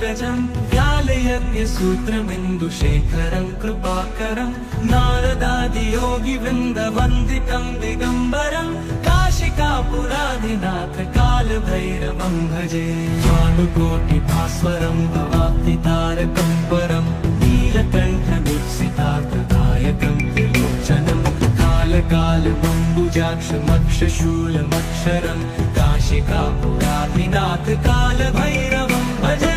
पङ्कजं व्यालयज्ञसूत्रमिन्दुशेखरं कृपाकरं नारदादियोगिवृन्दवन्दितं दिगम्बरं काशिकापुराधिनाथ कालभैरवं भजे भानुकोटिभास्वरं भवाब्धितारकं परं नीलकण्ठमीप्सितार्थदायकं त्रिलोचनं कालकालबम्बुजाक्षमक्षशूलमक्षरं काशिकापुराधिनाथ कालभैरवं भजे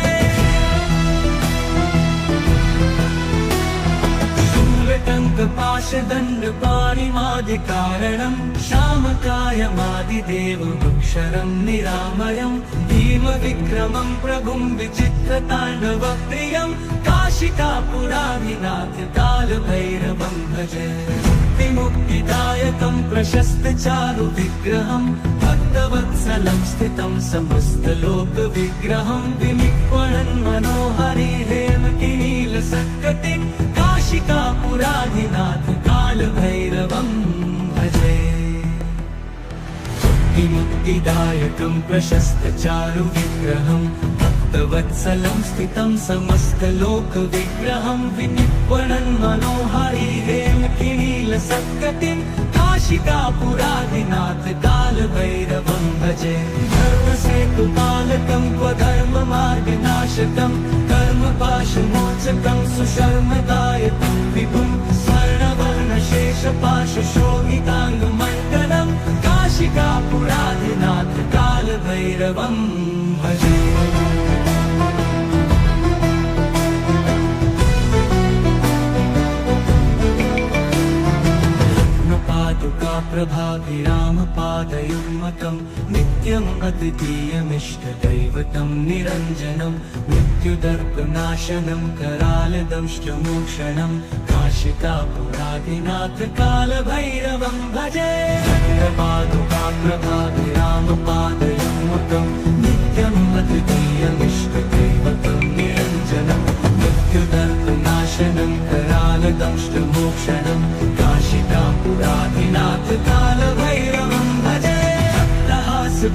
शूलटङ्कपाशदण्डपाणिमादिकारणं श्यामकायमादिदेवमक्षरं निरामयं भीमविक्रमं प्रभुं विचित्रताण्डवप्रियं काशिकापुराधिनाथ कालभैरवं भजे मुक्तिदायकं प्रशस्तचारुविग्रहं भक्तवत्सलं स्थितं समस्तलोकविग्रहं विनिक्वणन् मनोहरि हेमकिनीलसत्कटिं काशिकापुराधिनाथ कालभैरवं भजे मुक्तिदायकं प्रशस्तचारुविग्रहं भक्तवत्सलं स्थितं समस्तलोकविग्रहं विनिक्वणन् मनोहरि हेमकिनीलसत्कटिं काशिकापुराधिनाथ कालभैरवं भजे धर्मसेतुपालकं स्वधर्ममार्गनाशकं कर्मपाशमोचकं सुशर्मदायकं विभुं स्वर्णवर्णशेषपाशशोभिताङ्गमण्डलं काशिकापुराधिनाथ कालभैरवं भजे प्रभाभिरामपादयुग्मकं नित्यम् अद्वितीयमिष्टदैवतं निरञ्जनं मृत्युदर्पनाशनं करालदंष्टमोक्षणं काशिकापुराधिनाथ कालभैरवं भजे प्रभाभिरामपादयुग्मकं नित्यम् अद्वितीयमिष्टदैवतं निरञ्जनं मृत्युदर्पनाशनं करालदंष्टमोक्षणं काशिकापुराधिनाथ कालभैरवं भजे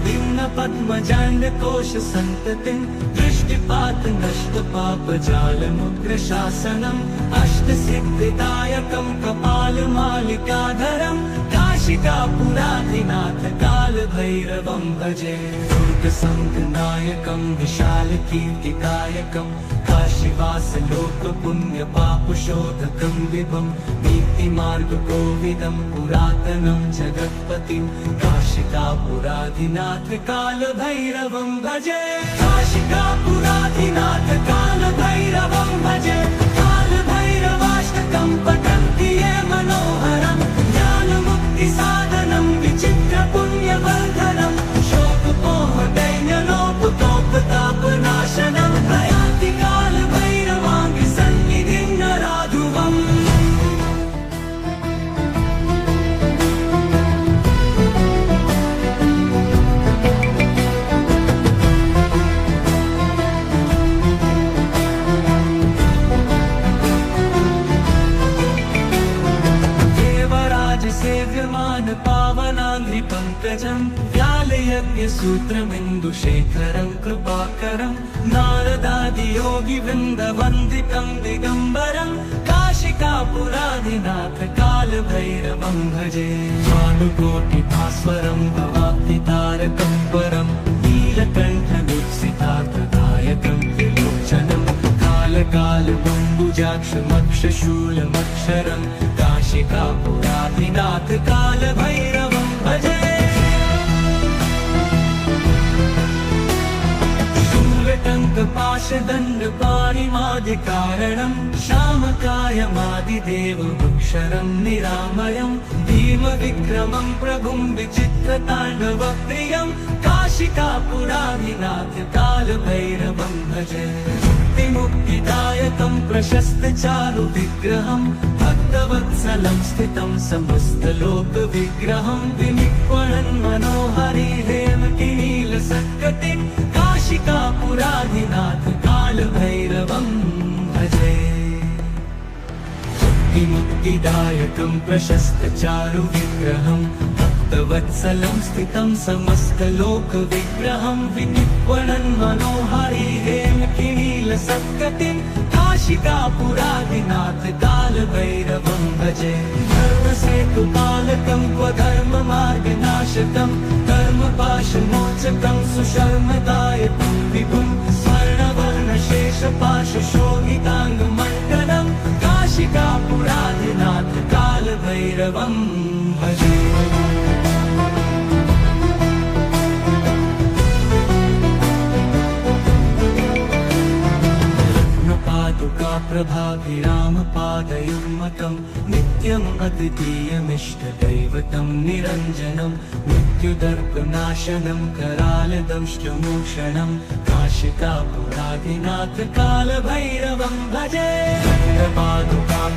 भिन्नपद्मजाण्डकोशसन्ततिं दृष्टिपातनष्टपापजालमुग्रशासनम् अष्टसिद्धिदायकं कपालमालिकाधरं काशिकापुराधिनाथ कालभैरवं भजे दुर्गसङ्गनायकं विशालकीर्तिदायकं काशीवासलोकपुण्यपापशोधकं विभं नीतिमार्गकोविदं पुरातनं जगत्पतिं काशिकापुराधिनाथ कालभैरवं भजे काशिकापुराधिनाथ कालभैरवं भजे कालभैरवाष्टकं पठन्ति ये मनोहरं ज्ञानमुक्तिसाधनं विचित्रपुण्यवर्धनं शोकपोहदैन्यलोपतोपतापनाशनं प्रयान्ति कालभैरवाङ्घ्रिसन्निधिं नराधुवम् पावनाङ्घ्रिपङ्कजं व्यालयज्ञसूत्रमिन्दुशेखरं कृपाकरं नारदादियोगिवृन्दवन्दितं दिगम्बरं काशिकापुराधिनाथ कालभैरवं भजे भानुकोटिभास्वरं भवाब्धितारकं परं नीलकण्ठमीप्सितार्थदायकं त्रिलोचनं कालकालबम्बुजाक्षमक्षशूलमक्षरं काशिकापुराधिनाथ कालभैरवं भजे शूलटङ्कपाशदण्डपाणिमादिकारणं श्यामकायमादिदेवमक्षरं निरामयं भीमविक्रमं प्रभुं विचित्रताण्डवप्रियं काशिकापुराधिनाथ कालभैरवं भजे मुक्तिदायकं प्रशस्तचारुविग्रहं भक्तवत्सलं स्थितं समस्तलोकविग्रहं विनिक्वणन् मनोहरि हेमकिनीलसत्कटिं काशिकापुराधिनाथ कालभैरवं भजे मुक्तिदायकं प्रशस्तचारुविग्रहं भक्तवत्सलं भक्तवत्सलं स्थितं समस्तलोकविग्रहं विनिक्वणन् मनोहारी हेमकिनीलसत्कटिं काशिकापुरादिनाथ कालभैरवं भजे। धर्मसेतुपालकं क्व धर्ममार्गनाशकं कर्मपाशमोचकं सुशर्मदायकं विभुं स्वर्णवर्णशेषपाशशोभिताङ्गमण्डलं काशिकापुरादिनाथ कालभैरवं भजे। प्रभाभिरामपादयुग्मकं नित्यम् अद्वितीयमिष्टदैवतं निरञ्जनं मृत्युदर्पनाशनं करालदंष्टमोक्षणं काशिकापुरादिनाथ कालभैरवं भजे।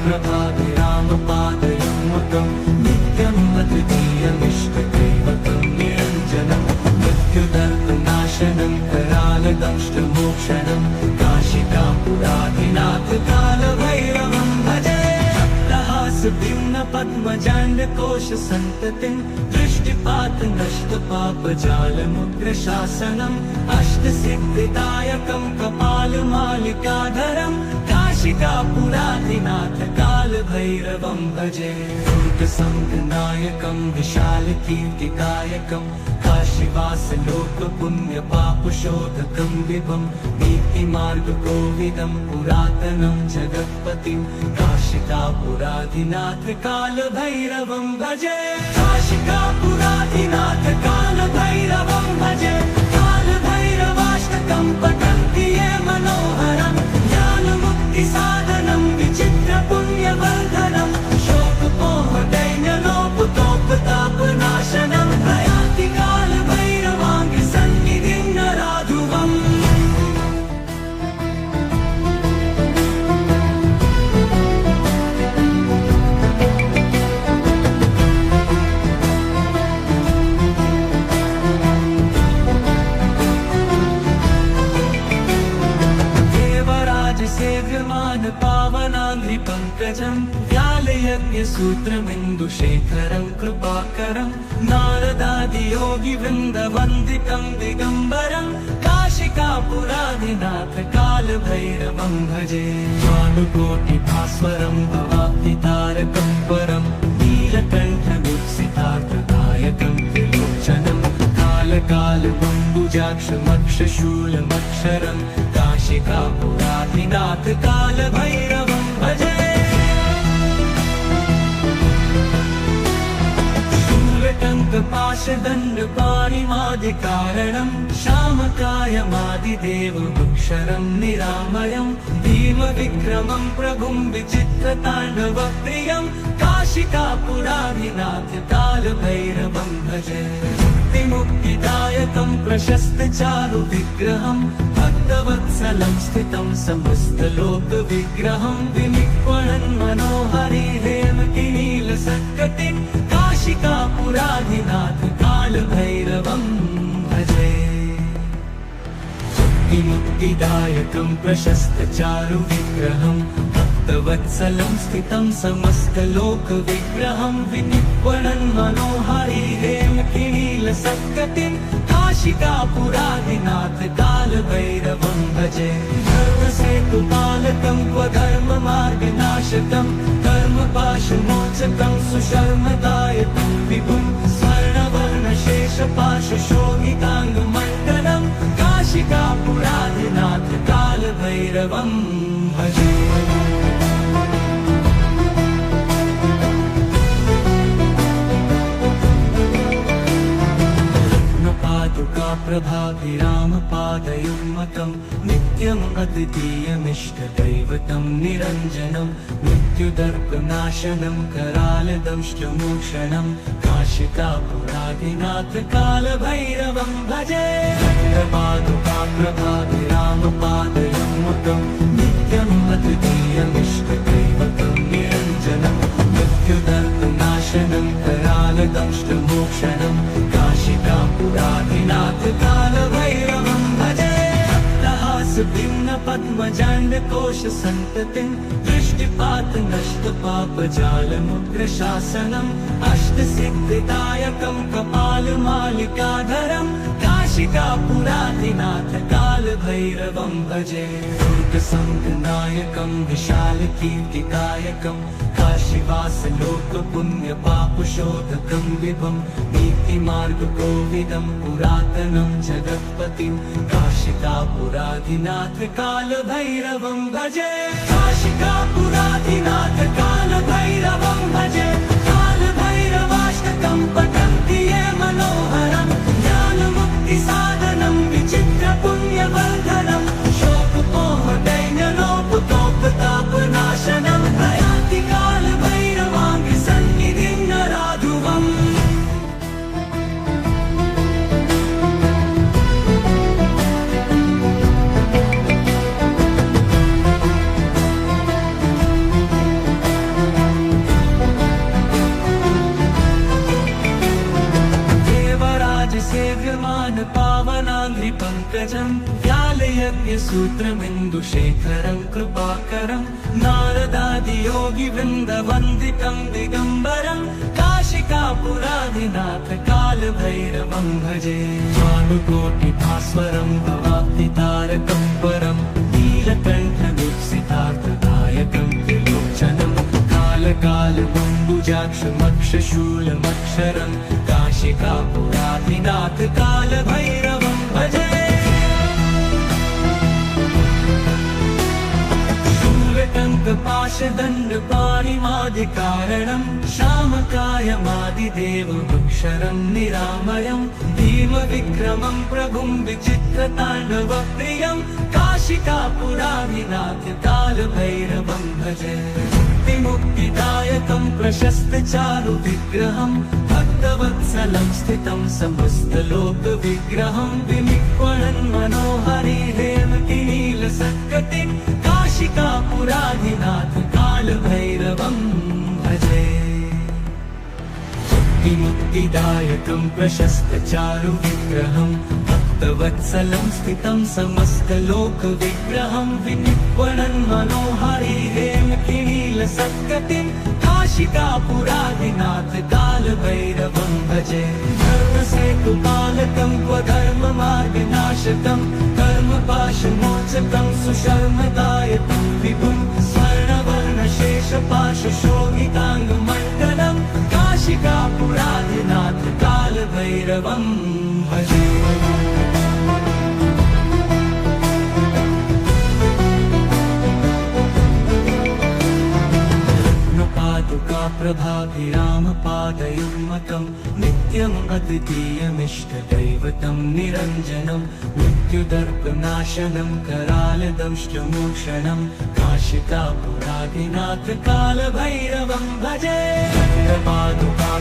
प्रभाभिरामपादयुग्मकं नित्यम् अद्वितीयमिष्टदैवतं निरञ्जनं मृत्युदर्पनाशनं करालदंष्टमोक्षणं काशिकापुरादिनाथ कालभैरवं भजे। भिन्न पद्मजाण्डकोश सन्ततिं दृष्टिपात नष्ट पापजालमुग्रशासनम् अष्टसिद्धिदायकं कपालमालिकाधरं काशिकापुरादिनाथ कालभैरवं भजे। दुर्गसंघनायकं विशालकीर्तिदायकं काशीवासलोकपुण्यपापशोधकं विभं नीतिमार्गकोविदं पुरातनं जगत्पतिं काशिकापुरादिनाथ कालभैरवं भजे। काशिकापुरादिनाथ कालभैरवं भजे। कालभैरवाष्टकं पठन्ति ये मनोहरं ज्ञानमुक्तिसाधनं विचित्रपुण्यवर्धनं शोकपोहदैन्यलोपतोपतापनाशनं प्रयान्ति कालभैरवाङ्गसन्निधिं नराधुवम्। सेव्यमान पावनाङ्घ्रिपङ्कजं व्यालयज्ञसूत्रमिन्दुशेखरं कृपाकरं नारदादियोगिवृन्दवन्दितं दिगम्बरं काशिकापुरादिनाथ कालभैरवं भजे। भानुकोटिभास्वरं भवाब्धितारकं परं नीलकण्ठविप्सितार्थदायकं त्रिलोचनं कालकालबम्बुजाक्षमक्षशूलमक्षरं काशिकापुरादिनाथ कालभैरवं भजे। शूलटङ्कपाशदण्डपाणिमादिकारणं श्यामकायमादिदेवमक्षरं निरामयं भीमविक्रमं प्रभुं विचित्रताण्डवप्रियं काशिकापुरादिनाथ कालभैरवं भजे। मुक्तिदायकं प्रशस्तचारुविग्रहं भक्तवत्सलं स्थितं समस्तलोकविग्रहं विनिक्वणन् मनोहरी हेमकिनीलसत्कटिं काशिकापुरादिनाथ कालभैरवं भजे। मुक्तिदायकं प्रशस्तचारुविग्रहं भक्तवत्सलं स्थितं समस्तलोकविग्रहं विनिक्वणन् मनोहरी हेमकिनीलसत्कटिं काशिकापुरादिनाथ कालभैरवं भजे। धर्मसेतुपालकं क्व धर्ममार्गनाशकं कर्मपाशमोचकं सुशर्मदायकं विभुं स्वर्णवर्णशेषपाशशोभिताङ्गमण्डलं काशिकापुरादिनाथ कालभैरवं भजे। प्रभाभिरामपादयुग्मकं नित्यम् अद्वितीयमिष्टदैवतं निरञ्जनं मृत्युदर्पनाशनं करालदंष्टमोक्षणं काशिकापुरादिनाथ कालभैरवं भजे। प्रभाभिरामपादयुग्मकं नित्यम् अद्वितीयमिष्टदैवतं निरञ्जनं मृत्युदर्पनाशनं करालदंष्टमोक्षणं काशिकापुरादिनाथ कालभैरवं भजे। भिन्न पद्मजाण्डकोश सन्ततिं दृष्टिपात दृष्टिपातनष्टपापजालमुग्रशासनम् अष्टसिद्धिदायकं कपालमालिकाधरं काशिकापुराधिनाथ कालभैरवं भजे दुर्गसङ्गनायकं विशालकीर्तिकायकं काशीवासलोकपुण्यपापशोधकं विभं नीतिमार्गकोविदं पुरातनं जगत्पतिं काशिकापुराधिनाथ कालभैरवं भजे काशिकापुराधिनाथ कालभैरवं भजे कालभैरवाष्टकं पठन्ति ये मनोहरं ज्ञानमुक्तिसाधनं विचित्रपुण्यवर्धनं शोकपोहदैन्यलोपतोपतापनाशनं प्रयाति कालभैरवाङ्घ्रिसन्निधिं नराधुवम् सेव्यमान पावनाङ्घ्रिपङ्कजं व्यालयज्ञसूत्रमिन्दुशेखरं कृपाकरं नारदादियोगिवृन्दवन्दितं दिगम्बरं काशिकापुराधिनाथ कालभैरवं भजे भानुकोटिभास्वरं भवाब्धितारकं परं नीलकण्ठदीप्सितार्थदायकं त्रिलोचनं कालकालबम्बुजाक्षमक्षशूलमक्षरं काशिकापुराधिनाथ कालभैरवं भजे शूलटङ्कपाशदण्डपाणिमादिकारणं श्यामकायमादिदेवमक्षरं निरामयं भीमविक्रमं प्रभुं विचित्रताण्डवप्रियं काशिकापुराधिनाथ कालभैरवं भजे मुक्तिदायकं प्रशस्तचारुविग्रहं भक्तवत्सलं स्थितं समस्तलोकविग्रहं विनिक्वणन् मनोहरि हेमकिनीलसत्कटिं काशिकापुराधिनाथ कालभैरवं भजे मुक्तिदायकं प्रशस्तचारुविग्रहं भक्तवत्सलं स्थितं समस्तलोकविग्रहं विनिक्वणन् मनोहरि हेमकिनीलसत्कटिं काशिकापुराधिनाथ कालभैरवं भजे धर्मसेतुपालकं क्वधर्ममार्गनाशकं कर्मपाशमोचकं सुशर्मदायकं विभुं स्वर्णवर्णशेषपाशशोभिताङ्गमण्डलं काशिकापुराधिनाथ कालभैरवं भजे प्रभाभिरामपादयुग्मकं नित्यम् अद्वितीयमिष्टदैवतं निरञ्जनं मृत्युदर्पनाशनं करालदंष्टमोक्षणं काशिकापुराधिनाथ कालभैरवं भजे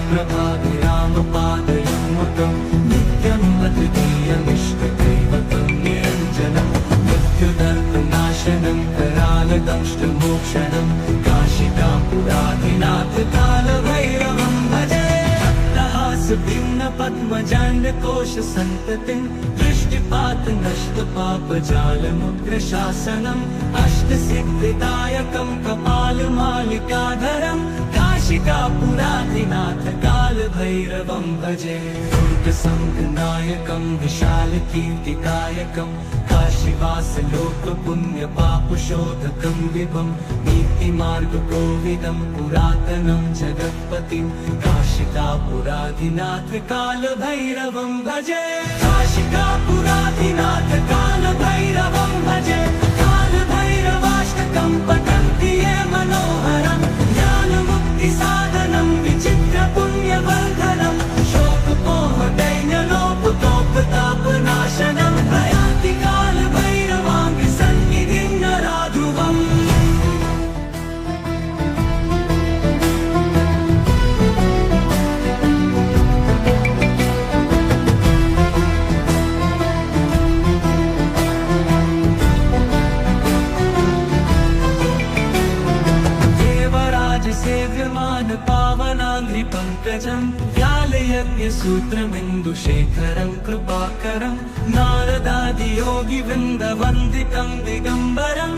प्रभाभिरामपादयुग्मकं नित्यम् अद्वितीयमिष्टदैवतं निरञ्जनं मृत्युदर्पनाशनं करालदंष्टमोक्षणं काशिकापुराधिनाथ कालभैरवं भजे भक्तहासभिन्नपद्मजाण्डकोशसन्ततिं दृष्टिपातनष्टपापजालमुग्रशासनम् अष्टसिद्धिदायकं कपालमालिकाधरं काशिकापुराधिनाथ कालभैरवं भजे दुर्गसङ्गनायकं विशालकीर्तिकायकं काशीवासलोकपुण्यपापशोधकं विभं नीतिमार्गकोविदं पुरातनं जगत्पतिं काशिकापुराधिनाथ कालभैरवं भजे काशिकापुराधिनाथ कालभैरवं भजे कालभैरवाष्टकं पठन्ति ये मनोहरं ज्ञानमुक्तिसाधनं विचित्रपुण्यवर्धनं शोकपोहदैन्यलोपतोपतापनाशनं प्रयाति कालभैरवाङ्घ्रिसन्निधिं नराधुवम् सेव्यमान पावनाङ्घ्रिपङ्कजं व्यालयज्ञसूत्रमिन्दुशेखरं कृपाकरं नारदादियोगिवृन्दवन्दितं दिगम्बरं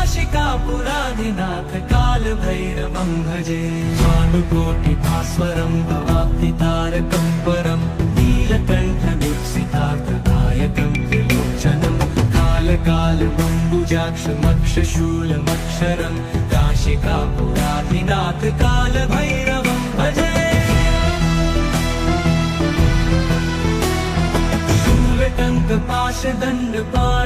काशिकापुराधिनाथ कालभैरवं भजे भानुकोटिभास्वरं भवाब्धितारकं परं नीलकण्ठदीप्सितार्थदायकं त्रिलोचनं कालकालबम्बुजाक्षमक्षशूलमक्षरं काशिकापुराधिनाथ कालभैरवं भजे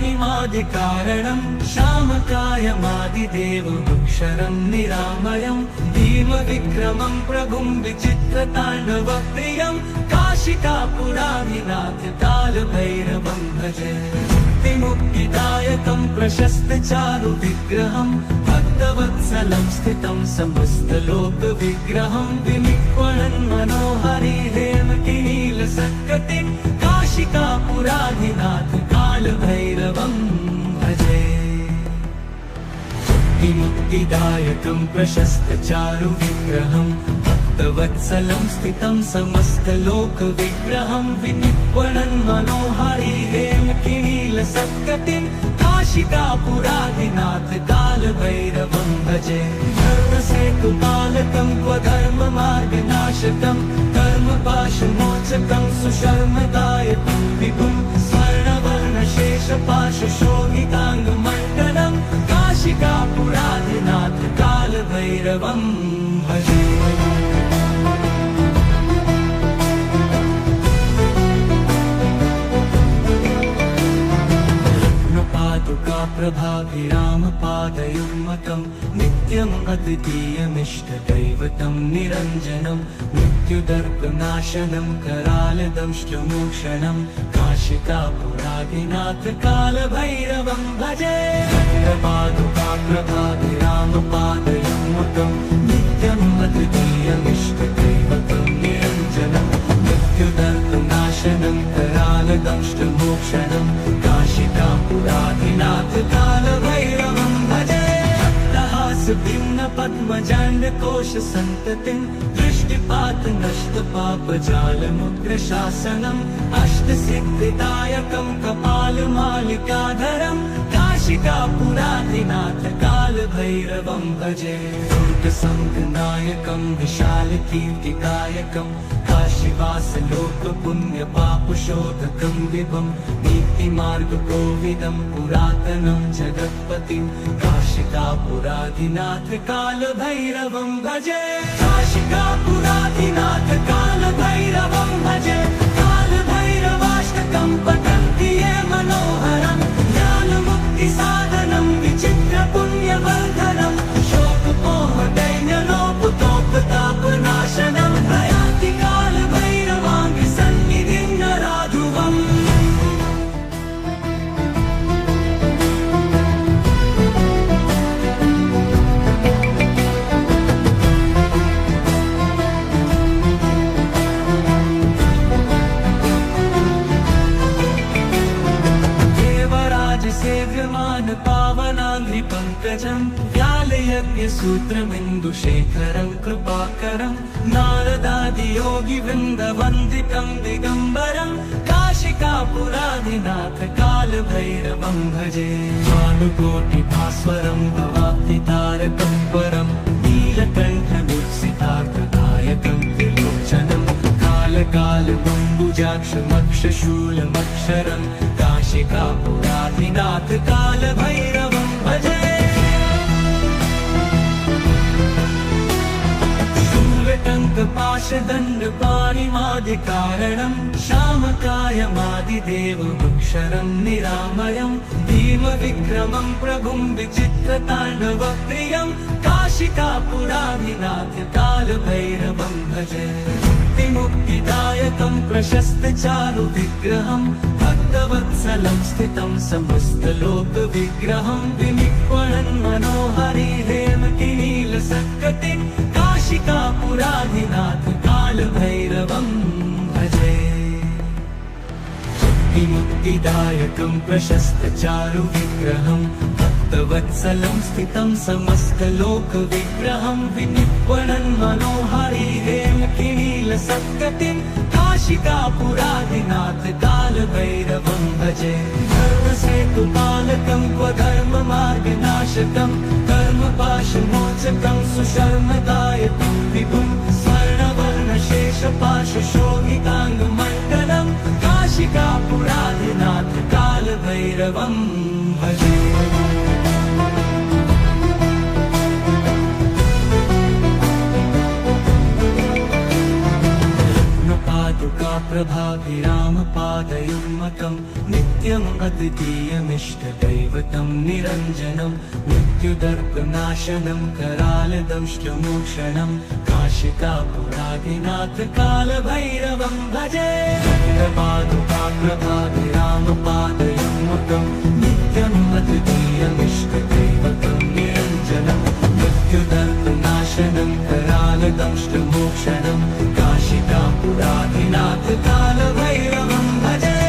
शूलटङ्कपाशदण्डपाणिमादिकारणं श्यामकायमादिदेवमक्षरं निरामयं भीमविक्रमं प्रभुं विचित्रताण्डवप्रियं काशिकापुराधिनाथ कालभैरवं भजे मुक्तिदायकं प्रशस्तचारुविग्रहं भक्तवत्सलं स्थितं समस्तलोकविग्रहं विनिक्वणन् मनोहरि हेमकिनीलसत्कटिं काशिकापुराधिनाथ कालभैरवं भजे मुक्तिदायकं प्रशस्तचारुविग्रहं भक्तवत्सलं स्थितं समस्तलोकविग्रहं विनिक्वणन् मनोहरि हेमकिनीलसत्कटिं काशिकापुराधिनाथ कालभैरवं भजे धर्मसेतुपालकं क्वधर्ममार्गनाशकं कर्मपाशमोचकं सुशर्मदायकं विभुं स्वर्णवर्णशेषपाशशोभिताङ्गमण्डलं काशिकापुराधिनाथ कालभैरवं भजे प्रभाभिरामपादयुग्मकं नित्यम् अद्वितीयमिष्टदैवतं निरञ्जनं मृत्युदर्पनाशनं करालदंष्टमोक्षणं काशिकापुराधिनाथ कालभैरवं भजे प्रभाभिरामपादयुग्मकं नित्यम् अद्वितीयमिष्टदैवतं निरञ्जनं मृत्युदर्पनाशनं करालदंष्टमोक्षणं काशिकापुराधिनाथ कालभैरवं भजे भिन्नपद्मजाण्डकोशसन्ततिं दृष्टिपातनष्टपापजालमुग्रशासनम् अष्टसिद्धिदायकं कपालमालिकाधरं काशिकापुराधिनाथ कालभैरवं भजे दुर्गसङ्गनायकं विशालकीर्तिदायकं काशीवासलोकपुण्यपापशोधकं विभं नीतिमार्गकोविदं पुरातनं जगत्पतिं काशिकापुराधिनाथ कालभैरवं भजे काशिकापुराधिनाथ कालभैरवं भजे कालभैरवाष्टकं पठन्ति ये मनोहरं ज्ञानमुक्तिसाधनं विचित्रपुण्यवर्धनं शोकमोहदैन्यलोपुतोपतापनाशनं प्रयान्ति कालभैरवाङ्गसन्निधिं नराधुवम् सेव्यमान पावनाङ्घ्रिपङ्कजं व्यालयज्ञसूत्रमिन्दुशेखरं कृपाकरं नारदादियोगिवृन्दवन्दितं दिगम्बरं काशिकापुराधिनाथ कालभैरवं भजे भानुकोटिभास्वरं भवाब्धितारकं परं नीलकण्ठदीप्सितार्थदायकं त्रिलोचनं कालकालबम्बुजाक्षमक्षशूलमक्षरं काशिकापुराधिनाथ कालभैरवं भजे शूलटङ्कपाशदण्डपाणिमादिकारणं श्यामकायमादिदेवमक्षरं निरामयं भीमविक्रमं प्रभुं विचित्रताण्डवप्रियं काशिकापुराधिनाथ कालभैरवं भजे मुक्तिदायकं प्रशस्तचारुविग्रहं भक्तवत्सलं स्थितं समस्तलोकविग्रहं विनिक्वणन् मनोहरि हेमकिनीलसत्कटिं काशिकापुराधिनाथ कालभैरवं भजे मुक्तिदायकं प्रशस्तचारुविग्रहं भक्तवत्सलं स्थितं समस्तलोकविग्रहं विनिक्वणन् मनोहरि हेमकिनीलसत्कटिं काशिकापुराधिनाथ कालभैरवं भजे धर्मसेतुपालकं क्वधर्ममार्गनाशकं नाशकं कर्मपाशमोचकं सुशर्मदायकं विभुं स्वर्णवर्णशेषपाशशोभिताङ्गमण्डलं काशिकापुराधिनाथ कालभैरवं भजे। प्रभाभिरामपादयुग्मकं नित्यम् अद्वितीयमिष्टदैवतं निरञ्जनं मृत्युदर्पनाशनं करालदंष्टमोक्षणं काशिकापुराधिनाथ कालभैरवं भजे। प्रभाभिरामपादयुग्मकं नित्यम् अद्वितीयमिष्टदैवतं निरञ्जनं मृत्युदर्पनाशनं करालदंष्टमोक्षणं काशिकापुराधिनाथ कालभैरवं भजे।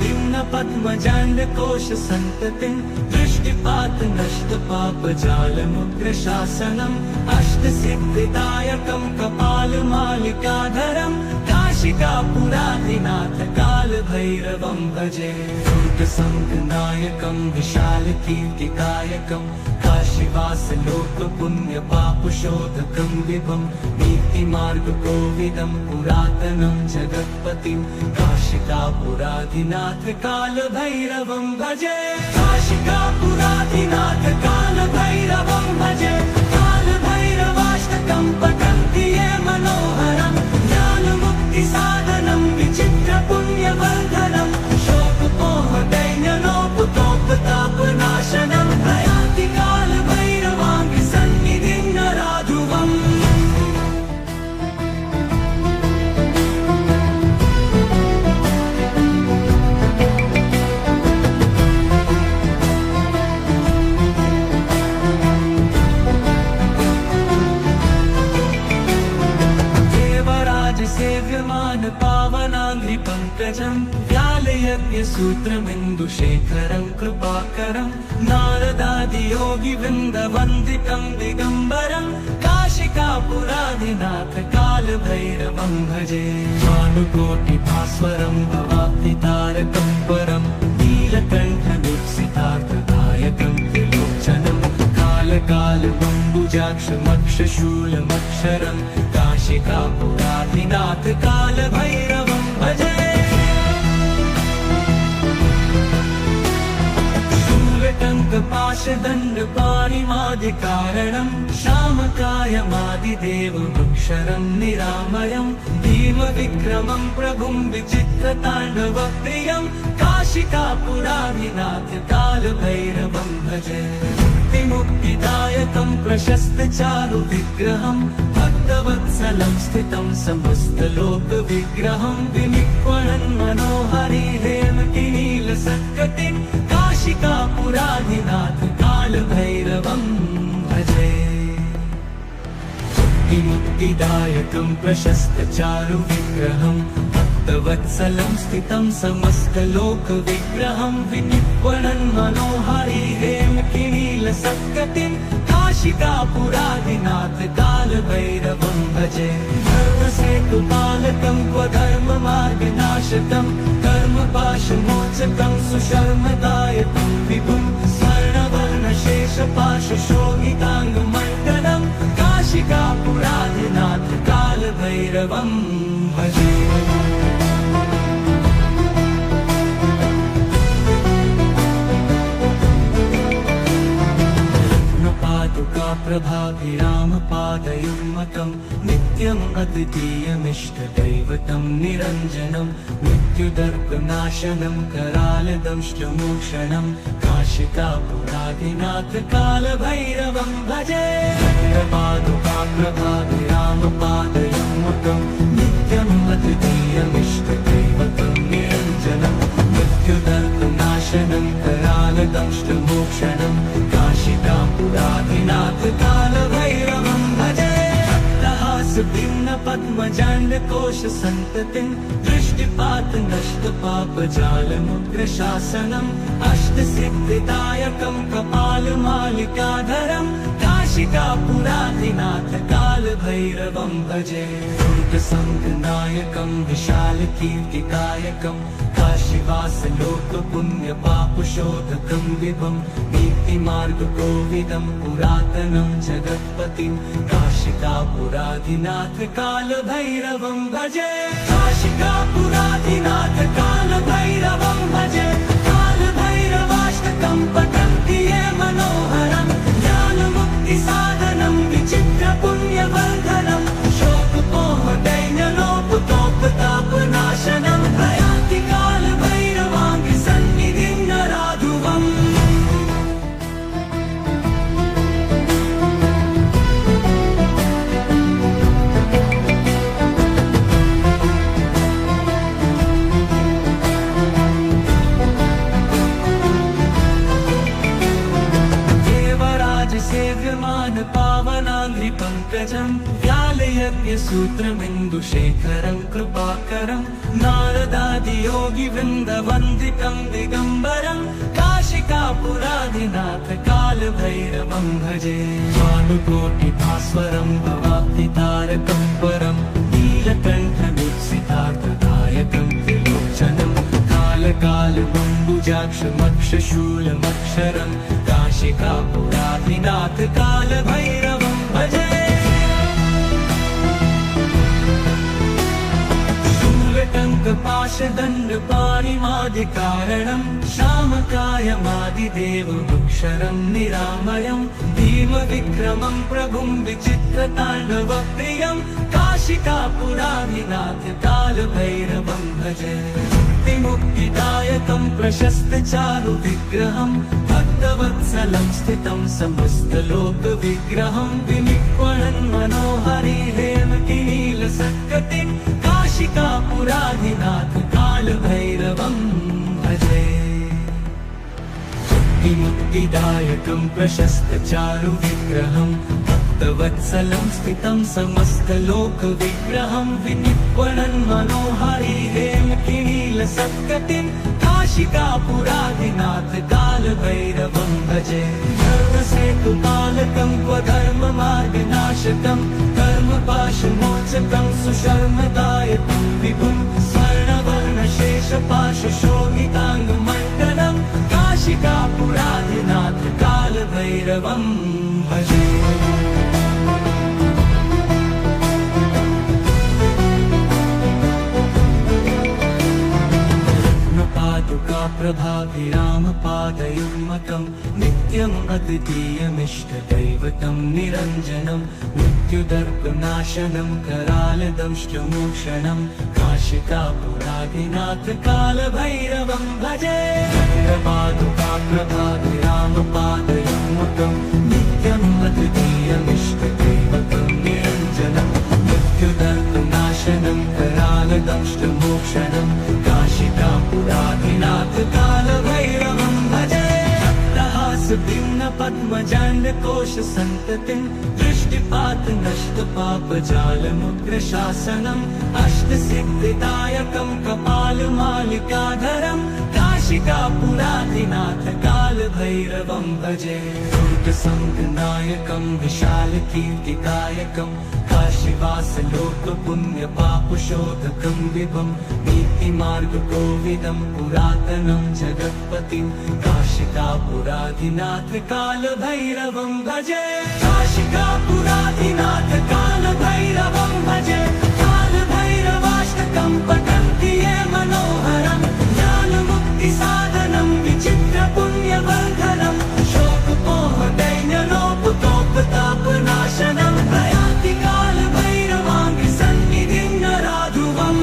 भिन्न पद्मजाण्डकोश सन्ततिं दृष्टिपात नष्ट पापजालमुग्रशासनम् अष्टसिद्धिदायकं कपालमालिकाधरं काशिकापुराधिनाथ कालभैरवं भजे। दुर्गसङ्गनायकं विशालकीर्तिकायकं काशीवासलोकपुण्यपापशोधकं विभुं नीतिमार्गकोविदं पुरातनं जगत्पतिं काशिकापुराधिनाथ कालभैरवं भजे। काशिकापुराधिनाथ कालभैरवं भजे। कालभैरवाष्टकं पठन्ति ये मनोहरं ज्ञानमुक्तिसाधनं विचित्रपुण्यवर्धनं शोकपोहदैन्यलोपतोपतापनाशनं प्रयान्ति कालभैरवाङ्घ्रिसन्निधिं नराधुवम्। सेव्यमान पावनाङ्घ्रिपङ्कजं व्यालयज्ञसूत्रमिन्दुशेखरं कृपाकरं नारदादियोगिवृन्दवन्दितं दिगम्बरं काशिकापुराधिनाथ कालभैरवं भजे। भानुकोटिभास्वरं भवाब्धितारकं परं नीलकण्ठदुःसितार्थदायकं त्रिलोचनं कालकालबम्बुजाक्षमक्षशूलमक्षरं काशिकापुराधिनाथ कालभैरवं भजे। शूलटङ्कपाशदण्डपाणिमादिकारणं श्यामकायमादिदेवमक्षरं निरामयं भीमविक्रमं प्रभुं विचित्रताण्डवप्रियं काशिकापुराधिनाथ कालभैरवं भजे। मुक्तिदायकं प्रशस्तचारुविग्रहं भक्तवत्सलं स्थितं समस्तलोकविग्रहं विनिक्वणन् मनोहरिहेमकिनीलसत्कटिं काशिकापुराधिनाथ कालभैरवं भजे। मुक्तिदायकं प्रशस्तचारुविग्रहं भक्तवत्सलं स्थितं समस्तलोकविग्रहं विनिक्वणन् मनोहरिहेमकिनीलसत्कटिं काशिकापुराधिनाथ कालभैरवं भजे। धर्मसेतुपालकं क्वधर्ममार्गनाशकं कर्मपाशमोचकं सुशर्मदायकं विभुं स्वर्णवर्णशेषपाशशोभिताङ्गमण्डलं काशिकापुराधिनाथ कालभैरवं भजे। प्रभाभिरामपादयुग्मकं नित्यम् अद्वितीयमिष्टदैवतं निरञ्जनं मृत्युदर्पनाशनं करालदंष्टमोक्षणं काशिकापुराधिनाथ कालभैरवं भजे। प्रभाभिरामपादयुग्मकं नित्यम् अद्वितीयमिष्टदैवतं निरञ्जनं मृत्युदर्पनाशनं करालदंष्टमोक्षणं काशिकापुराधिनाथ कालभैरवं भजे। भिन्न पद्मजाण्डकोश सन्ततिं दृष्टिपात नष्ट पापजालमुग्रशासनम् अष्टसिद्धिदायकं कपालमालिकाधरं काशिकापुराधिनाथ कालभैरवं भजे दुर्गसङ्घनायकं विशालकीर्तिकायकं काशीवासलोकपुण्यपापशोधकं विभं नीतिमार्गकोविदं पुरातनं जगत्पतिं काशिकापुराधिनाथ कालभैरवं भजे काशिकापुराधिनाथ कालभैरवं भजे कालभैरवाष्टकं पठन्ति ये मनोहरं ज्ञानमुक्तिसाधनं विचित्रपुण्यवर्धनं शोकपोहदैन्यलोपतोपतापनाशनं प्रयान्ति कालभैरवाङ्घ्रिसन्निधिं नराधुवम् सेव्यमान पावनाङ्घ्रिपङ्कजं व्यालयज्ञसूत्रमिन्दुशेखरं कृपाकरं नारदादियोगिवृन्दवन्दितं दिगम्बरं काशिकापुराधिनाथ कालभैरवं भजे भानुकोटिभास्वरं भवाब्धितारकं परं नीलकण्ठमीप्सितार्थदायकं त्रिलोचनं कालकालबम्बुजाक्षमक्षशूलमक्षरं काशिकापुराधिनाथ कालभैरवं भजे शूलटङ्कपाशदण्डपाणिमादिकारणं श्यामकायमादिदेवमक्षरं निरामयं भीमविक्रमं प्रभुं विचित्रताण्डवप्रियं काशिकापुराधिनाथ कालभैरवं भजे मुक्तिदायकं प्रशस्तचारुविग्रहं भक्तवत्सलं स्थितं समस्तलोकविग्रहं विनिक्वणन् मनोहरि हेमकिनीलसत्कटिं काशिकापुराधिनाथ कालभैरवं भजे मुक्तिदायकं प्रशस्तचारुविग्रहं भक्तवत्सलं स्थितं समस्तलोकविग्रहं विनिक्वणन् मनोहरि हेमकिनीलसत्कटिं काशिकापुराधिनाथ कालभैरवं भजे धर्मसेतुपालकं क्वधर्ममार्गनाशकं कर्मपाशमोचकं सुशर्मदायकं विभुं स्वर्णवर्णशेषपाशशोभिताङ्गमण्डलं काशिकापुराधिनाथ कालभैरवं भजे प्रभाभिरामपादयुग्मकं नित्यम् अद्वितीयमिष्टदैवतं निरञ्जनं मृत्युदर्पनाशनं करालदंष्टमोक्षणं काशिकापुराधिनाथ कालभैरवं भजे प्रभाभिरामपादयुग्मकं नित्यम् अद्वितीयमिष्टदैवतं निरञ्जनं मृत्युदर्पनाशनं करालदंष्टमोक्षणं काशिकापुराधिनाथ कालभैरवं भजे पद्मजाण्डकोशसन्ततिं दृष्टिपातनष्टपापजालमुग्रशासनम् अष्टसिद्धिदायकं कपालमालिकाधरं काशिकापुराधिनाथ कालभैरवं भजे दुर्गसङ्घनायकं विशालकीर्तिकायकं काशीवासलोकपुण्यपापशोधकं विभं नीतिमार्गकोविदं पुरातनं जगत्पतिं काशिकापुराधिनाथ कालभैरवं भजे काशिकापुराधिनाथ कालभैरवं भजे कालभैरवाष्टकं पठन्ति ये मनोहरं ज्ञानमुक्तिसाधनं विचित्रपुण्यवर्धनं शोकपोहदैन्यलोपतोपतापनाशनं प्रयान्ति कालभैरवाङ्घ्रिसन्निधिं नराधुवम्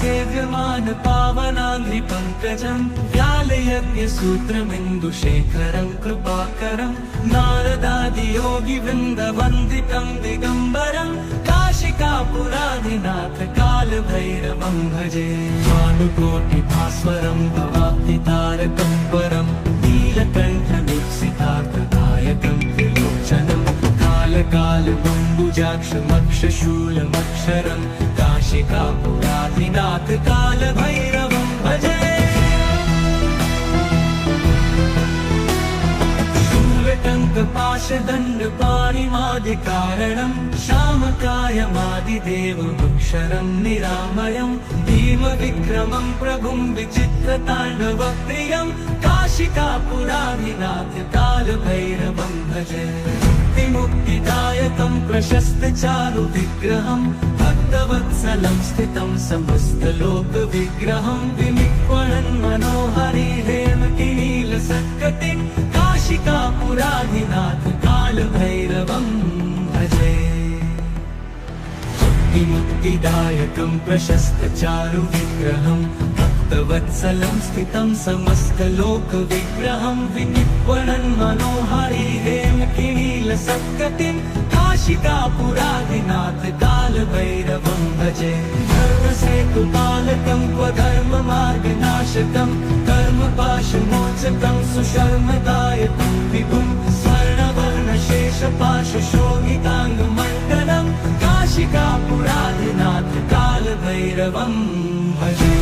सेव्यमान पावनाङ्घ्रिपङ्कजं व्यालयज्ञसूत्रमिन्दुशेखरं कृपाकरं नारदादियोगिवृन्दवन्दितं दिगम्बरं काशिकापुराधिनाथ कालभैरवं भजे भानुकोटिभास्वरं भवाब्धितारकं परं नीलकण्ठमीप्सितार्थदायकं कालकालबम्बुजाक्षमक्षशूलमक्षरं काशिकापुराधिनाथ कालभैरवं भजे। शूलटङ्कपाशदण्डपाणिमादिकारणं शामकायमादिदेवमक्षरं निरामयं भीमविक्रमं प्रभुं विचित्रताण्डवप्रियं काशिकापुराधिनाथ कालभैरवं भजे। मुक्तिदायकं प्रशस्तचारुविग्रहं भक्तवत्सलं स्थितं समस्तलोकविग्रहं विनिक्वणन् मनोहरि हेमकिनीलसत्कटिं काशिकापुराधिनाथ कालभैरवं भजे। मुक्तिदायकं प्रशस्तचारुविग्रहं भक्तवत्सलं स्थितं समस्तलोकविग्रहं विनिक्वणन् मनोहरि हेमकिनीलसत्कटिं काशिकापुराधिनाथ कालभैरवं भजे। धर्मसेतुपालकं क्वधर्ममार्गनाशकं कर्मपाशमोचकं सुशर्मदायकं विभुं स्वर्णवर्णशेषपाशशोभिताङ्गमण्डलं काशिकापुराधिनाथ कालभैरवं भजे।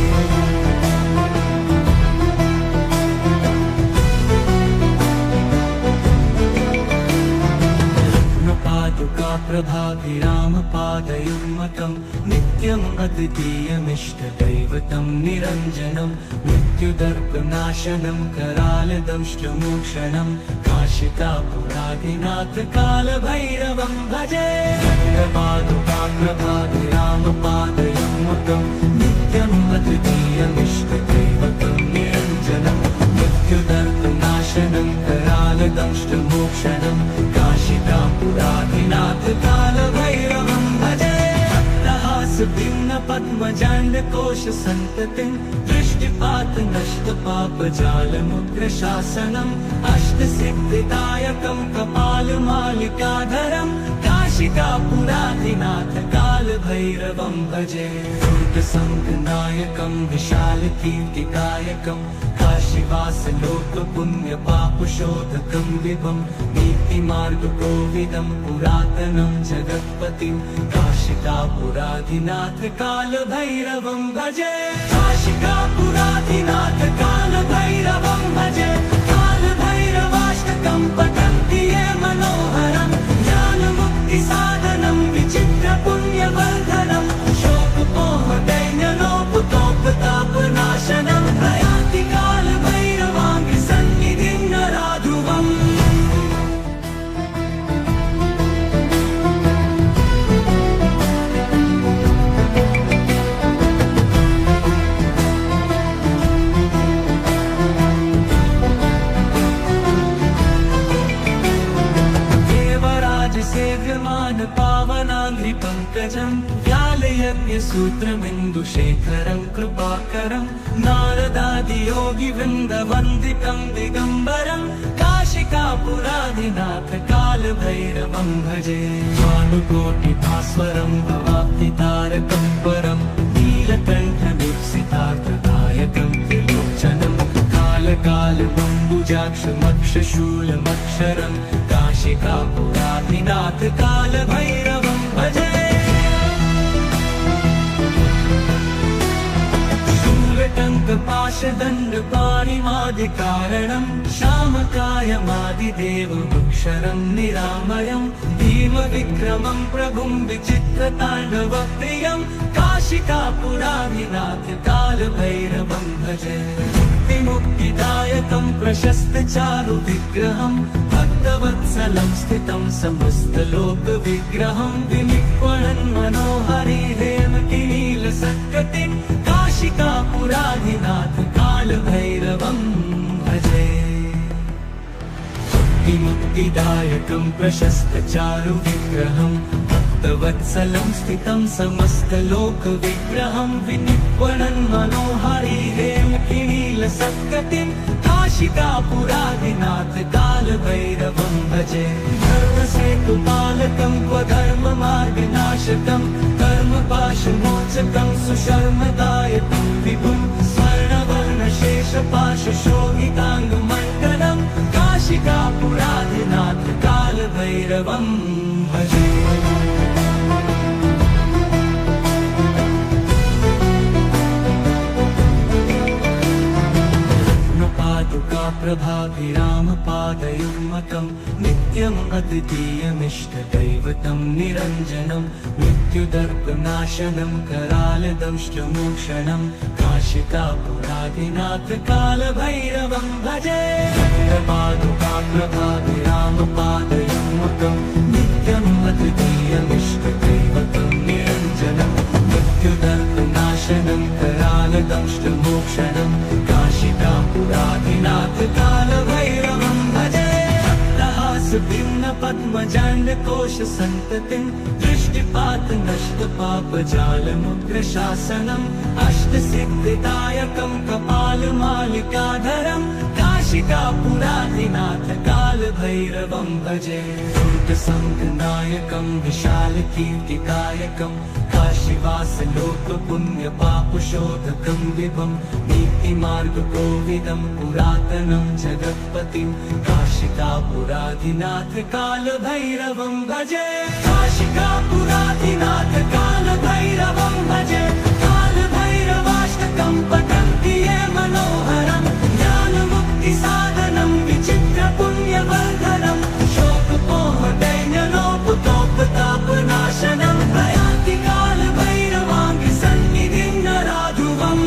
प्रभाभिरामपादयुग्मकं नित्यम् अद्वितीयमिष्टदैवतं निरञ्जनं मृत्युदर्पनाशनं करालदंष्टमोक्षणं काशिकापुराधिनाथ कालभैरवं भजे। प्रभाभिरामपादयुग्मकं नित्यम् अद्वितीयमिष्टदैवतं निरञ्जनं मृत्युदर्पनाशनं करालदंष्टमोक्षणं काशिकापुराधिनाथ कालभैरवं भजे। भिन्नपद्मजाण्डकोशसन्ततिं दृष्टिपातनष्टपापजालमुग्रशासनम् अष्टसिद्धिदायकं कपालमालिकाधरं काशिकापुराधिनाथ कालभैरवं भजे। दुर्गसङ्गनायकं विशालकीर्तिकायकं काशीवासलोकपुण्यपापशोधकं विभं नीतिमार्गकोविदं पुरातनं जगत्पतिं काशिकापुराधिनाथ कालभैरवं भजे। काशिकापुराधिनाथ कालभैरवं भजे। कालभैरवाष्टकं पठन्ति ये मनोहरं ज्ञानमुक्तिसाधनं विचित्रपुण्यवर्धनं शोकपोहदैन्यलोपतोपतापनाशनं प्रयान्ति कालभैरवाङ्घ्रिसन्निधिं नराध्रुवम्। सेव्यमान पावनाङ्घ्रिपङ्कजं व्यालयज्ञसूत्रमिन्दुशेखरं कृपाकरं नारदादियोगिवृन्दवन्दितं दिगम्बरं काशिकापुराधिनाथ कालभैरवं भजे। भानुकोटिभास्वरं भवाब्धितारकं परं नीलकण्ठदीप्सितार्थदायकं त्रिलोचनं कालकालबम्बुजाक्षमक्षशूलमक्षरं काशिकापुराधिनाथ कालभैरवं भजे। शूलटङ्कपाशदण्डपाणिमादिकारणं शामकायमादिदेवमक्षरं निरामयं भीमविक्रमं प्रभुं विचित्रताण्डवप्रियं काशिकापुराधिनाथ कालभैरवं भजे। मुक्तिदायकं प्रशस्तचारुविग्रहं भक्तवत्सलं स्थितं समस्तलोकविग्रहं विनिक्वणन् मनोहरि हेमकिनीलसत्कटिं काशिकापुराधिनाथ कालभैरवं भजे। मुक्तिदायकं प्रशस्तचारुविग्रहं भक्तवत्सलं स्थितं समस्तलोकविग्रहं विनिक्वणन् मनोहरि हेमकिनीलसत्कटिं काशिकापुराधिनाथ कालभैरवं भजे। धर्मसेतुपालकं क्वधर्ममार्गनाशकं कर्मपाशमोचकं सुशर्मदायकं विभुं स्वर्णवर्णशेषपाशशोभिताङ्गमण्डलं काशिकापुराधिनाथ कालभैरवं भजे। कालभैरवम्भजे नित्यम् अद्वितीयमिष्टदैवतं निरञ्जनं मृत्युदर्पनाशनं करालदंष्टमोक्षणं काशिकापुराधिनाथ कालभैरवं भजे पादुकाप्रभाभिरामपादयुग्मकं नित्यम् अद्वितीयमिष्टदैवतं निरञ्जनं मृत्युदर्पनाशनं करालदंष्टमोक्षणं काशिकापुराधिनाथ कालभैरवं भजे भिन्न पद्मजाण्डकोश सन्ततिं दृष्टिपात नष्ट पापजालमुग्रशासनम् अष्टसिद्धिदायकं कपालमालिकाधरं काशिकापुराधिनाथ कालभैरवं भजे दुर्गसङ्गनायकं विशालकीर्तिदायकं काशीवासलोकपुण्यपापशोधकं विभं नीतिमार्गकोविदं पुरातनं जगत्पतिं काशिकापुराधिनाथ कालभैरवं भजे काशिकापुराधिनाथ कालभैरवं भजे कालभैरवाष्टकं पठन्ति ये मनोहरं ज्ञानमुक्तिसाधनं विचित्रपुण्यवर्धनं शोकपोहदैन्यलोपतोपतापनाशनं प्रयान्ति कालभैरवाङ्घ्रिसन्निधिं नराधुवम्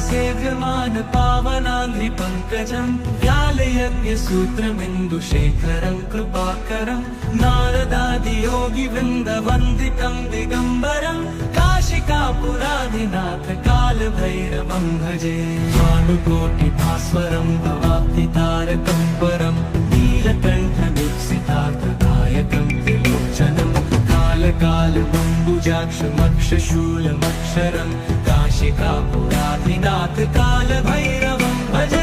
सेव्यमान पावनाङ्घ्रिपङ्कजं व्यालयज्ञसूत्रमिन्दुशेखरं कृपाकरं नारदादियोगिवृन्दवन्दितं दिगम्बरं काशिकापुराधिनाथ कालभैरवं भजे भानुकोटिभास्वरं भवाब्धितारकं परं नीलकण्ठमीप्सितार्थदायकं त्रिलोचनं कालकालबम्बुजाक्षमक्षशूलमक्षरं काशिकापुराधिनाथ कालभैरवं भजे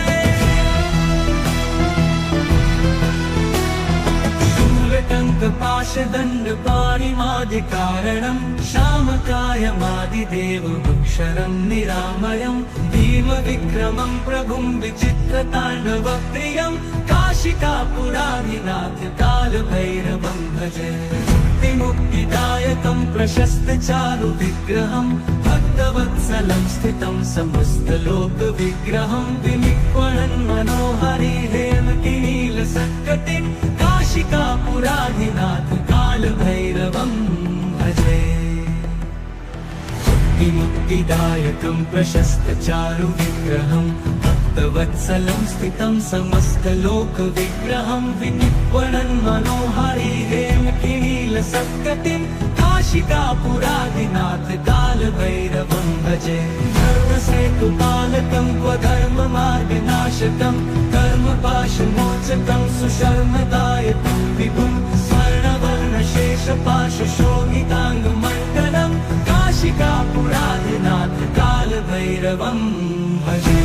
शूलटङ्कपाशदण्डपाणिमादिकारणं श्यामकायमादिदेवमक्षरं निरामयं भीमविक्रमं प्रभुं विचित्रताण्डवप्रियं काशिकापुराधिनाथ कालभैरवं भजे मुक्तिदायकं प्रशस्तचारुविग्रहं भक्तवत्सलं स्थितं समस्तलोकविग्रहं विनिक्वणन् मनोहरि हेमकिनीलसत्कटिं काशिकापुराधिनाथ कालभैरवं भजे मुक्तिदायकं प्रशस्तचारुविग्रहं भक्तवत्सलं स्थितं समस्तलोकविग्रहं विनिक्वणन् मनोहरि हेमकिनीलसत्कटिं काशिकापुराधिनाथ कालभैरवं भजे धर्मसेतुपालकं क्वधर्ममार्गनाशकं कर्मपाशमोचकं सुशर्मदायकं विभुं स्वर्णवर्णशेषपाशशोभिताङ्गमण्डलं काशिकापुराधिनाथ कालभैरवं भजे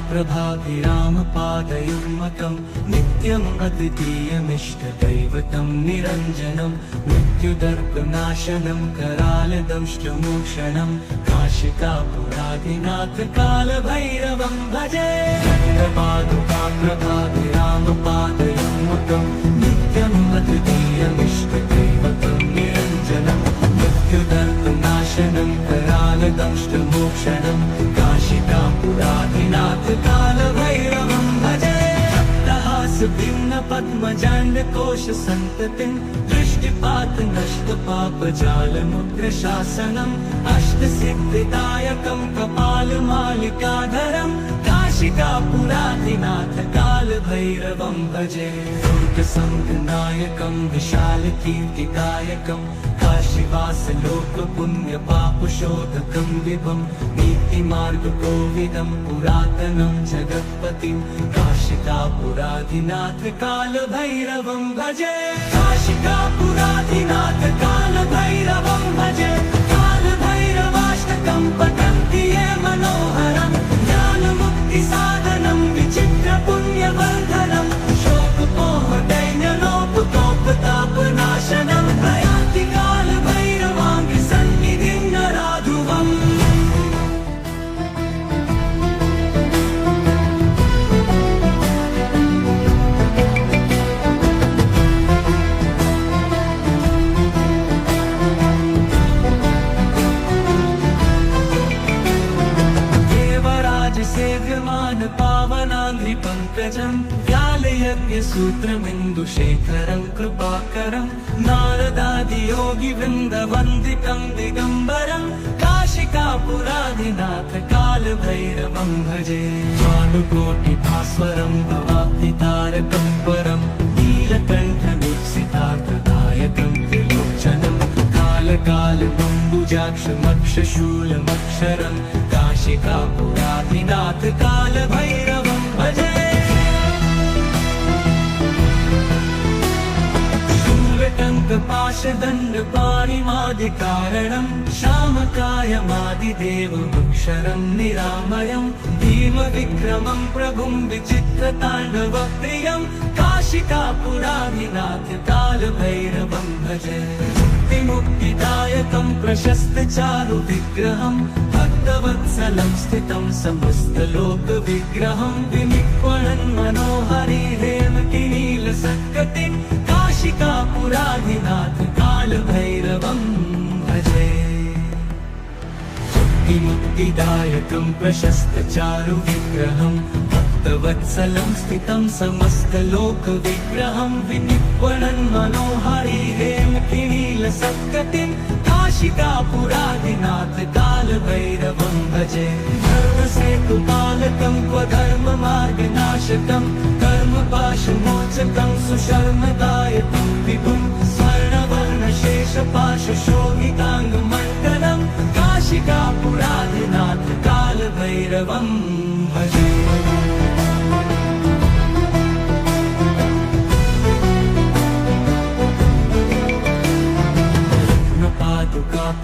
प्रभाभिरामपादयुग्मकं नित्यम् अद्वितीयमिष्टदैवतं निरञ्जनं मृत्युदर्पनाशनं करालदंष्टमोक्षणं काशिकापुराधिनाथ कालभैरवं भजे प्रभाभिरामपादयुग्मकं नित्यम् अद्वितीयमिष्टदैवतं निरञ्जनं मृत्युदर्पनाशनं करालदंष्टमोक्षणं काशिकापुराधिनाथ कालभैरवं भजे भिन्न पद्मजाण्डकोश सन्ततिं दृष्टिपात नष्ट पापजालमुग्रशासनम् अष्टसिद्धिदायकं कपालमालिकाधरं काशिकापुराधिनाथ कालभैरवं भजे दुर्गसङ्गनायकं विशालकीर्तिदायकं काशीवासलोकपुण्यपापशोधकं विभं नीतिमार्गकोविदं पुरातनं जगत्पतिं काशिकापुराधिनाथ कालभैरवं भजे काशिकापुराधिनाथ कालभैरवं भजे कालभैरवाष्टकं पठन्ति ये मनोहरं ज्ञानमुक्तिसाधनं विचित्रपुण्यवर्धनं शोकपोहदैन्यलोपतोपतापनाशनं प्रयान्ति काल सेव्यमान पावनाङ्घ्रिपङ्कजं व्यालयज्ञसूत्रमिन्दुशेखरं कृपाकरं नारदादियोगिवृन्दवन्दितं दिगम्बरं काशिकापुराधिनाथ कालभैरवं भजे भानुकोटिभास्वरं भवाब्धितारकं परं नीलकण्ठवीक्षितार्थदायकं त्रिलोचनं कालकालबम्बुजाक्षमक्षशूलमक्षरं काशिकापुराधिनाथ कालभैरवं भजे शूलटङ्कपाशदण्डपाणिमादिकारणं शामकायमादिदेवमक्षरं निरामयं भीमविक्रमं प्रभुं विचित्रताण्डवप्रियं काशिकापुराधिनाथ कालभैरवं भजे मुक्तिदायकं प्रशस्तचारुविग्रहं भक्तवत्सलं स्थितं समस्तलोकविग्रहं विनिक्वणन् मनोहरिहेमकिनीलसत्कटिं काशिकापुराधिनाथ कालभैरवं भजे मुक्तिदायकं प्रशस्तचारुविग्रहं भक्तवत्सलं स्थितं समस्तलोकविग्रहं विनिक्वणन् मनोहरिहेमकिनीलसत्कटिं काशिकापुराधिनाथ कालभैरवं भजे धर्मसेतुपालकं क्वधर्ममार्गनाशकं कर्मपाशमोचकं सुशर्मदायकं विभुं स्वर्णवर्णशेषपाशशोभिताङ्गमण्डलं काशिकापुराधिनाथ कालभैरवं भजे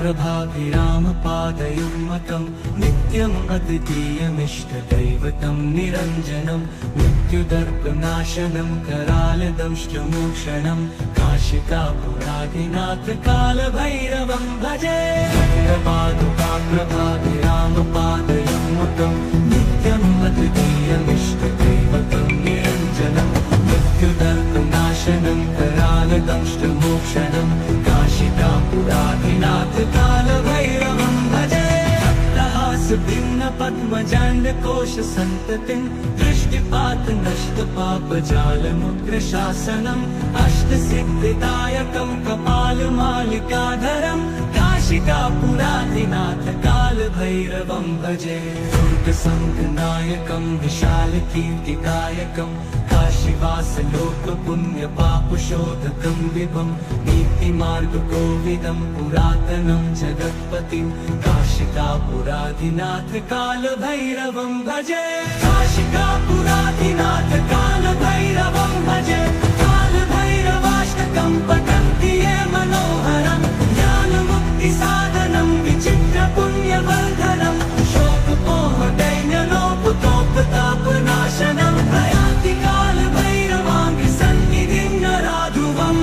प्रभाभिरामपादयुग्मकं नित्यम् अद्वितीयमिष्टदैवतं निरञ्जनं मृत्युदर्पनाशनं करालदंष्टमोक्षणं काशिकापुराधिनाथ कालभैरवं भजे प्रभाभिरामपादयुग्मकं नित्यम् अद्वितीयमिष्टदैवतं निरञ्जनं मृत्युदर्पनाशनं करालदंष्टमोक्षणं काशिकापुराधिनाथ कालभैरवं भजे भिन्नपद्मजाण्डकोशसन्ततिं दृष्टिपातनष्टपापजालमुग्रशासनम् अष्टसिद्धिदायकं कपालमालिकाधरं काशिकापुराधिनाथ कालभैरवं भजे दुर्गसङ्घनायकं विशालकीर्तिदायकं काशीवासलोकपुण्यपापशोधकं विभं नीतिमार्गकोविदं पुरातनं जगत्पतिं काशिकापुराधिनाथ कालभैरवं भजे काशिकापुराधिनाथ कालभैरवं भजे कालभैरवाष्टकं पठन्ति ये मनोहरं ज्ञानमुक्तिसाधनं विचित्रपुण्यवर्धनं शोकपोहदैन्यलोपतोपतापनाशनं प्रयान्ति कालभैरवाङ्घ्रिसन्निधिं नराधुवम्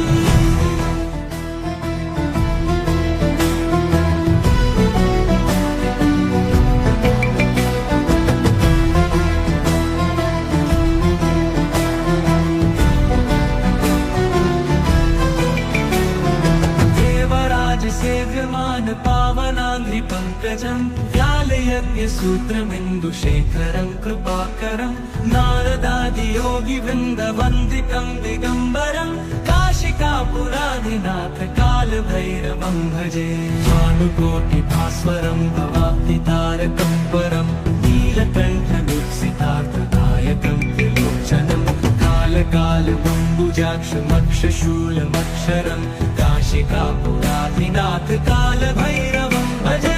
सेव्यमान पावनाङ्घ्रिपङ्कजं व्यालयज्ञसूत्रमिन्दुशेखरं कृपाकरं नारदादियोगिवृन्दवन्दितं दिगम्बरं काशिकापुराधिनाथ कालभैरवं भजे भानुकोटिभास्वरं भवाब्धितारकं परं नीलकण्ठवीक्षितार्थदायकं त्रिलोचनं कालकालबम्बुजाक्षमक्षशूलमक्षरं काशिकापुराधिनाथ कालभैरवं भजे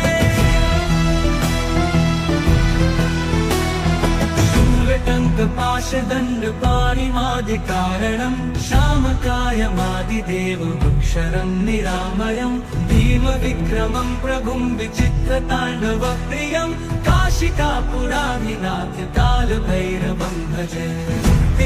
शूलटङ्कपाशदण्डपाणिमादिकारणं शामकायमादिदेवमक्षरं निरामयं भीमविक्रमं प्रभुं विचित्रताण्डवप्रियं काशिकापुराधिनाथ कालभैरवं भजे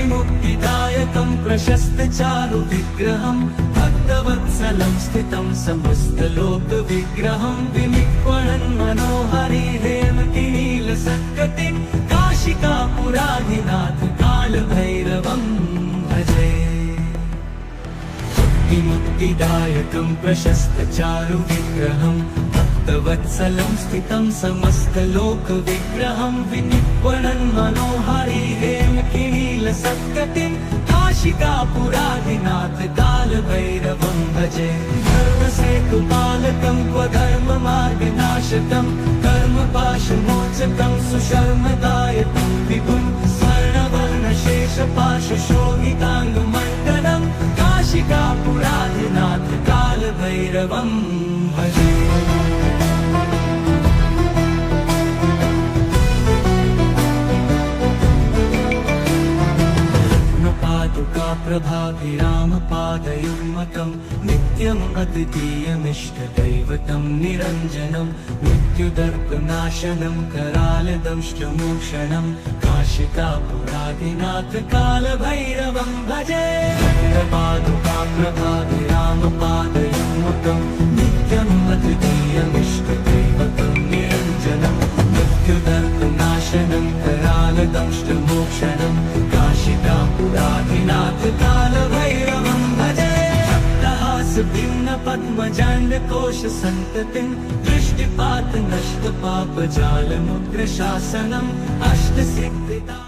मुक्तिदायकं प्रशस्तचारुविग्रहं भक्तवत्सलं स्थितं समस्तलोकविग्रहं विनिक्वणन् मनोहरिहेमकिनीलसत्कटिं काशिकापुराधिनाथ कालभैरवं भजे मुक्तिदायकं प्रशस्तचारुविग्रहं भक्तवत्सलं स्थितं समस्तलोकविग्रहं विनिर्वणन् मनोहारी हेमकिनीलसत्कटिं काशिकापुरादिनाथ कालभैरवं भजे। धर्मसेतुपालकं क्व धर्ममार्गनाशकं कर्मपाशमोचकं सुशर्मदायकं विभुं स्वर्णवर्णशेषपाशशोभिताङ्गमण्डलं काशिकापुरादिनाथ कालभैरवं भजे। प्रभाभिरामपादयुग्मकं नित्यम् अद्वितीयमिष्टदैवतं निरञ्जनं मृत्युदर्पनाशनं करालदंष्टमोक्षणं काशिकापुरादिनाथ कालभैरवं भजे। प्रभाभिरामपादयुग्मकं नित्यम् अद्वितीयमिष्टदैवतं निरञ्जनं मृत्युदर्पनाशनं करालदंष्टमोक्षणं काशिकापुरादिनाथ कालभैरवं भजे। भिन्न पद्मजाण्डकोश सन्ततिं दृष्टिपात नष्ट पापजालमुग्रशासनम् अष्टसिद्धिदा।